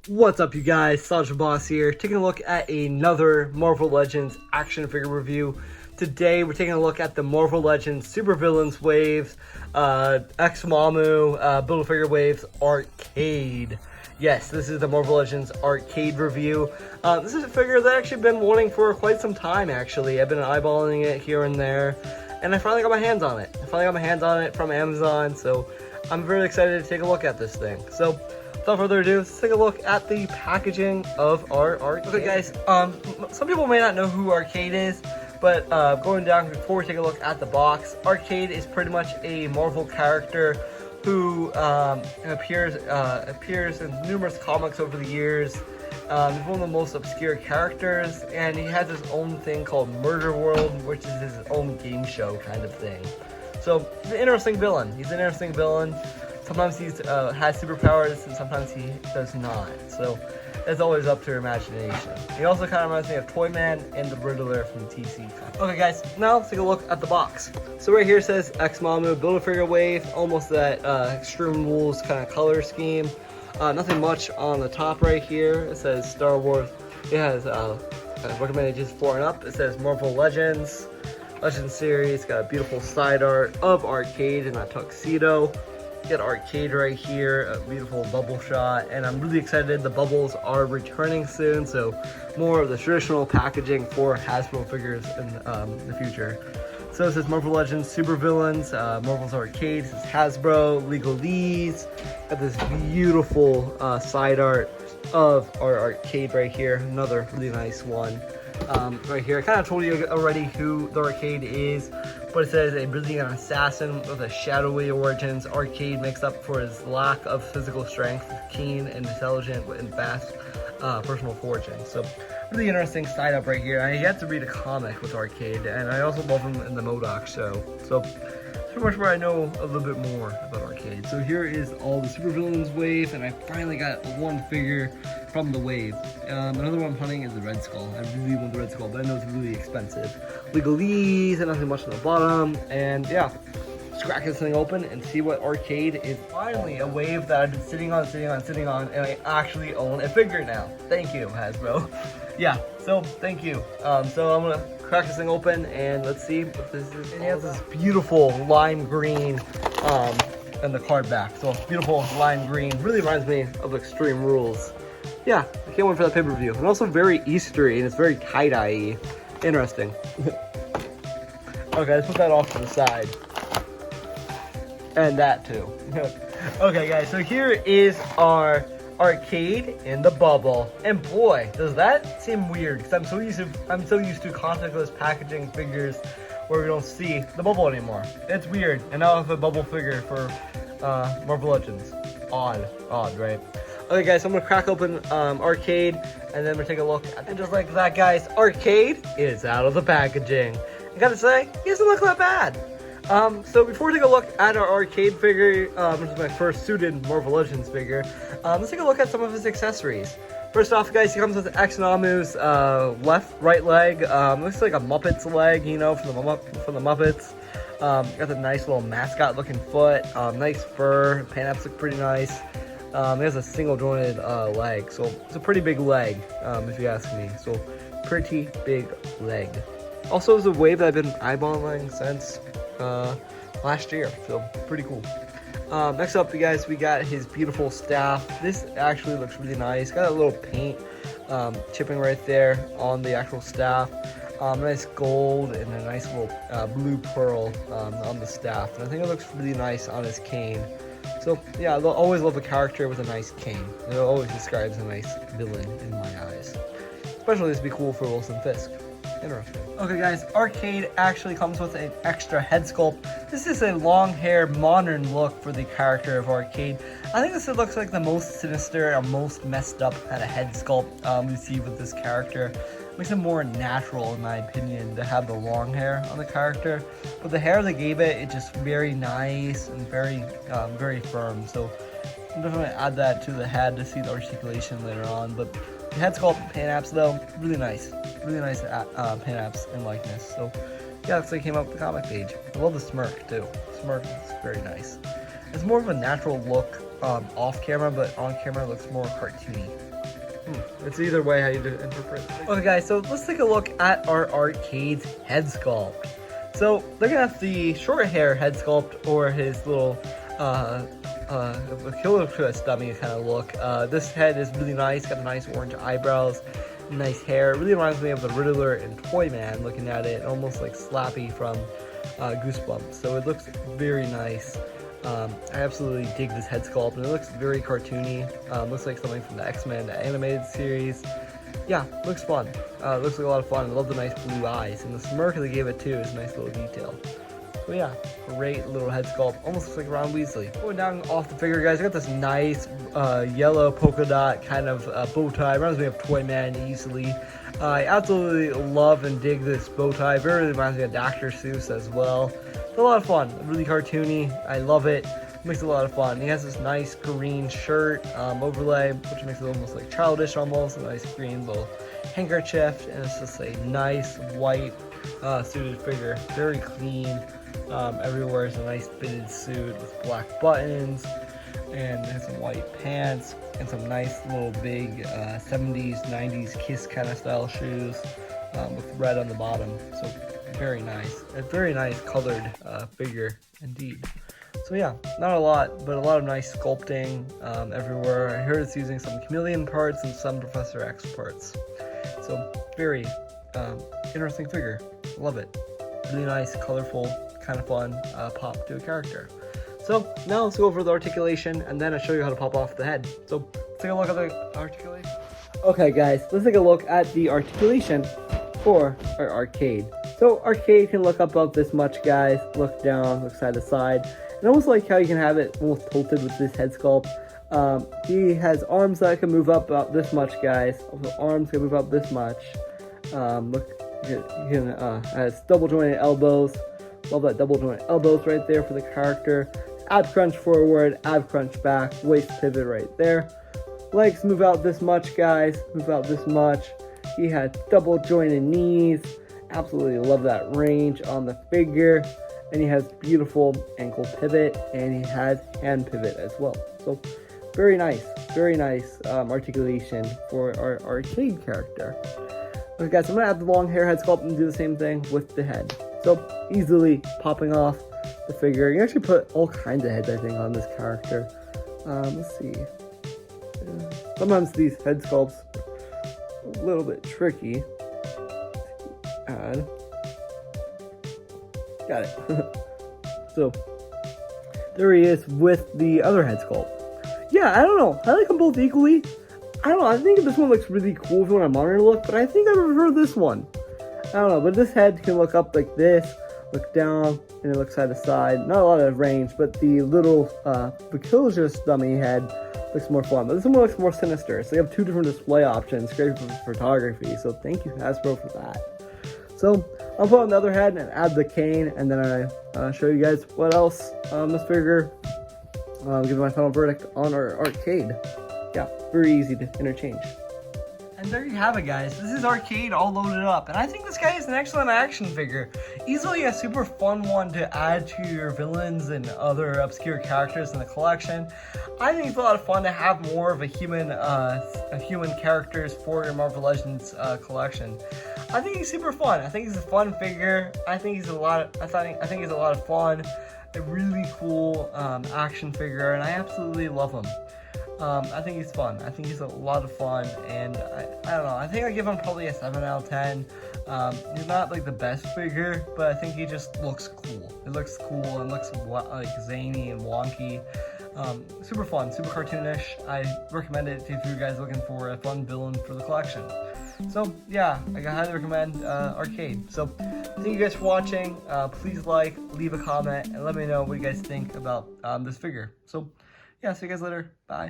What's up, you guys? Sasha Boss here, taking a look at another Marvel Legends action figure review. Today, we're taking a look at the Marvel Legends Supervillains Waves, X-Mamu, Build-A-Figure Waves Arcade. Yes, this is the Marvel Legends Arcade review. This is a figure that I've actually been wanting for quite some time, actually. I've been eyeballing it here and there, and I finally got my hands on it. From Amazon, so I'm very excited to take a look at this thing. So, without further ado, let's take a look at the packaging of our Arcade. Okay, guys, some people may not know who Arcade is, but going down before we take a look at the box, Arcade is pretty much a Marvel character who appears in numerous comics over the years. He's one of the most obscure characters, and he has his own thing called Murder World, which is his own game show kind of thing. So, he's an interesting villain. Sometimes he has superpowers, and sometimes he does not. So, it's always up to your imagination. He also kind of reminds me of Toyman and the Riddler from the TC. Okay, guys, now let's take a look at the box. So right here it says X-Mamu, Build-A-Figure Wave, almost that Extreme Rules kind of color scheme. Nothing much on the top right here. It says Star Wars. It has recommended ages 4 and up. It says Marvel Legends series. Got a beautiful side art of Arcade in that tuxedo. Get Arcade right here, a beautiful bubble shot, and I'm really excited. The bubbles are returning soon, so more of the traditional packaging for Hasbro figures in the future. So this is Marvel Legends Supervillains, Marvel's Arcade. This is Hasbro, Legalese. Got this beautiful side art of our Arcade right here, another really nice one. Right here, I kind of told you already who the Arcade is, but it says a brilliant assassin with a shadowy origins. Arcade makes up for his lack of physical strength, keen and intelligent and vast personal fortune. So really interesting side up right here. I had to read a comic with Arcade, and I also love him in the MODOK show. So pretty much where I know a little bit more about Arcade. So here is all the Supervillains Wave, and I finally got one figure from the wave. Another one I'm hunting is the Red Skull. I really want the Red Skull, but I know it's really expensive. Legalese, and nothing much on the bottom, and yeah. Let's crack this thing open and see what Arcade is. Finally, a wave that I've been sitting on, and I actually own a figure now. Thank you, Hasbro. Yeah, so thank you. So I'm gonna crack this thing open and let's see what this is. It has this beautiful lime green and the card back. So beautiful lime green. Really reminds me of Extreme Rules. Yeah, I can't wait for that pay-per-view. And also very Eastery, and it's very tie-dye-y. Interesting. Okay, let's put that off to the side. And that too. Okay, guys, so here is our Arcade in the bubble, and boy, does that seem weird, because I'm so used to contactless packaging figures where we don't see the bubble anymore. It's weird, and now I have a bubble figure for Marvel Legends. Odd, right? Okay, guys, so I'm gonna crack open Arcade, and then we'll take a look at it. And just like that, guys, Arcade is out of the packaging. I gotta say, he doesn't look that bad. So before we take a look at our Arcade figure, which is my first suited Marvel Legends figure, let's take a look at some of his accessories. First off, guys, he comes with X-Mamu's right leg. Looks like a Muppet's leg, you know, from the Muppets. Got the nice little mascot-looking foot. Nice fur. Pan-ups look pretty nice. He has a single jointed leg, so it's a pretty big leg, if you ask me. So pretty big leg. Also, it's a wave that I've been eyeballing since last year, so pretty cool. Next up, you guys, we got his beautiful staff. This actually looks really nice. Got a little paint chipping right there on the actual staff. Nice gold and a nice little blue pearl on the staff. And I think it looks really nice on his cane. So yeah, I always love a character with a nice cane. It always describes a nice villain in my eyes. Especially this would be cool for Wilson Fisk. Interesting. Okay, guys, Arcade actually comes with an extra head sculpt. This is a long hair, modern look for the character of Arcade. I think this looks like the most sinister and most messed up kind of head sculpt we see with this character. Makes it more natural, in my opinion, to have the long hair on the character. But the hair they gave it, it's just very nice and very firm. So I'm definitely gonna add that to the head to see the articulation later on. But the head sculpt pan-apps though, really nice pan-apps and likeness. So yeah, looks like it came up with the comic page. I love the smirk too. Smirk is very nice. It's more of a natural look off camera, but on camera it looks more cartoony. It's either way how you interpret it. Okay guys, so let's take a look at our Arcade's head sculpt. So looking at the short hair head sculpt, or his little killer twist dummy kind of look, this head is really nice. Got the nice orange eyebrows, nice hair. It really reminds me of the Riddler in Toyman. Looking at it, almost like Slappy from Goosebumps. So it looks very nice. I absolutely dig this head sculpt, and it looks very cartoony. Looks like something from the X-Men animated series. Yeah, looks fun. Looks like a lot of fun. I love the nice blue eyes, and the smirk they gave it too is a nice little detail. So yeah, great little head sculpt. Almost looks like Ron Weasley. Going down off the figure, guys, I got this nice yellow polka dot kind of bow tie. Reminds me of Toyman easily. I absolutely love and dig this bow tie. Very reminds me of Dr. Seuss as well. It's a lot of fun. Really cartoony. I love it. Makes it a lot of fun. He has this nice green shirt overlay, which makes it almost like childish almost. A nice green little handkerchief, and it's just a nice white suited figure. Very clean. Everywhere is a nice fitted suit with black buttons, and has some white pants and some nice little big 70s, 90s Kiss kind of style shoes with red on the bottom. So very nice. A very nice colored figure indeed. So yeah, not a lot, but a lot of nice sculpting everywhere. I heard it's using some Chameleon parts and some Professor X parts. So very interesting figure. Love it. Really nice, colorful, kind of fun pop to a character. So now let's go over the articulation, and then I'll show you how to pop off the head. So let's take a look at the articulation. Okay guys, let's take a look at the articulation for our Arcade. So Arcade can look up about this much, guys. Look down, look side to side. And almost like how you can have it almost tilted with this head sculpt. He has arms that can move up about this much, guys. Also arms can move up this much. Look, he can has double jointed elbows. Love that double jointed elbows right there for the character. Ab crunch forward, ab crunch back, waist pivot right there. Legs move out this much, guys. Move out this much. He has double jointed knees. Absolutely love that range on the figure. And he has beautiful ankle pivot, and he has hand pivot as well. So very nice articulation for our Arcade character. Okay guys, I'm going to add the long hair head sculpt and do the same thing with the head. So easily popping off the figure. You can actually put all kinds of heads, I think, on this character. Let's see. Sometimes these head sculpts are a little bit tricky to add. Got it. So there he is with the other head sculpt. Yeah, I don't know. I like them both equally. I don't know. I think this one looks really cool if you want a modern look, but I think I prefer this one. I don't know, but this head can look up like this, look down, and it looks side to side. Not a lot of range, but the little Vicilious dummy head looks more fun. But this one looks more sinister. So you have two different display options. Great for photography. So thank you, Hasbro, for that. So I'll put on the other head and add the cane, and then I show you guys what else this figure. Give my final verdict on our Arcade. Yeah, very easy to interchange. And there you have it, guys. This is Arcade all loaded up, and I think this guy is an excellent action figure. Easily a super fun one to add to your villains and other obscure characters in the collection. I think it's a lot of fun to have more of a human characters for your Marvel Legends collection. I think he's super fun. I think he's a fun figure. I think he's a lot of fun. A really cool action figure, and I absolutely love him. I think he's fun. I think he's a lot of fun, and I don't know. I think I give him probably a 7 out of 10. He's not like the best figure, but I think he just looks cool. It looks cool and looks like zany and wonky. Super fun, super cartoonish. I recommend it if you guys are looking for a fun villain for the collection. So yeah, I highly recommend Arcade. So thank you guys for watching. Please like, leave a comment, and let me know what you guys think about this figure. So yeah, see you guys later. Bye.